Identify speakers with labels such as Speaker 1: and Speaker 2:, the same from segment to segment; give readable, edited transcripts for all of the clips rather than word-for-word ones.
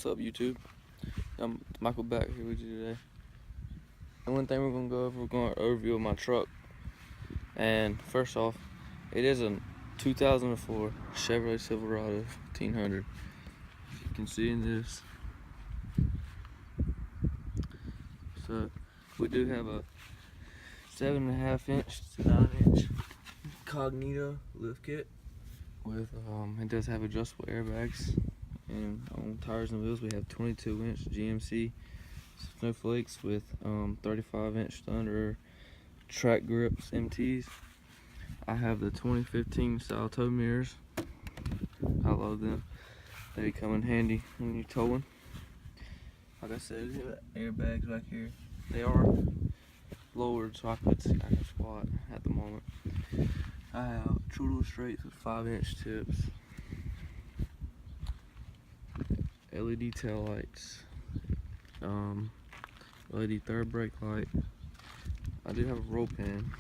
Speaker 1: What's up, YouTube? I'm Michael back here with you today. And one thing we're gonna go over, we're gonna overview my truck. And first off, it is a 2004 Chevrolet Silverado 1500. As you can see in this. So we do have a 7.5 inch to 9 inch Cognito lift kit with it does have adjustable airbags. And on tires and wheels we have 22 inch GMC Snowflakes with 35 inch Thunder track grips MTs. I have the 2015 style tow mirrors. I love them. They come in handy when you're towing. Like I said, we have airbags back here. They are lowered so I can squat at the moment. I have true straights with 5 inch tips. LED tail lights, LED third brake light. I do have a roll pan.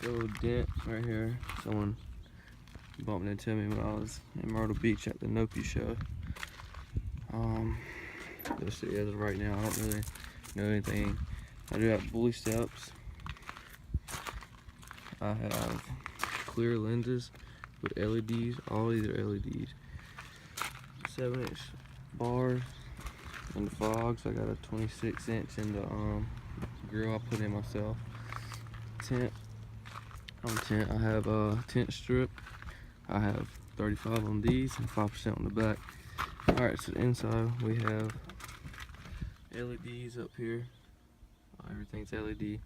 Speaker 1: Little dent right here. Someone bumped into me when I was in Myrtle Beach at the Nopi show. Let's see, as of right now, I don't really know anything. I do have bully steps. I have clear lenses with LEDs. All these are LEDs. 7 inch bars and the fogs. I got a 26 inch in the grill I put in myself. Tent. On tent, I have a tent strip. I have 35 on these and 5% on the back. Alright, so inside we have LEDs up here. Everything's LED.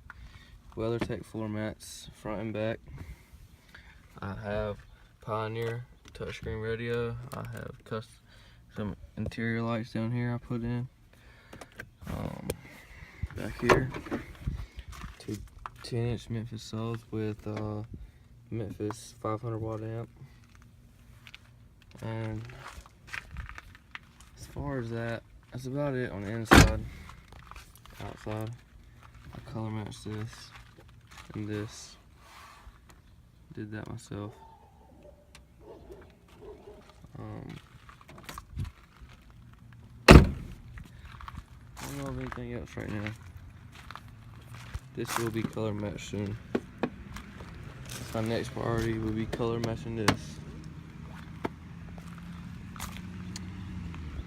Speaker 1: WeatherTech floor mats, front and back. I have Pioneer touchscreen radio. I have some interior lights down here I put in. Back here, two 10 inch Memphis subs with Memphis 500 watt amp. And as far as that, that's about it on the inside. Outside, I color matched this and this. Did that myself. I don't know of anything else right now. This will be color matched soon. My next priority will be color matching this.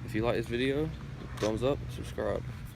Speaker 1: If you like this video, thumbs up, subscribe.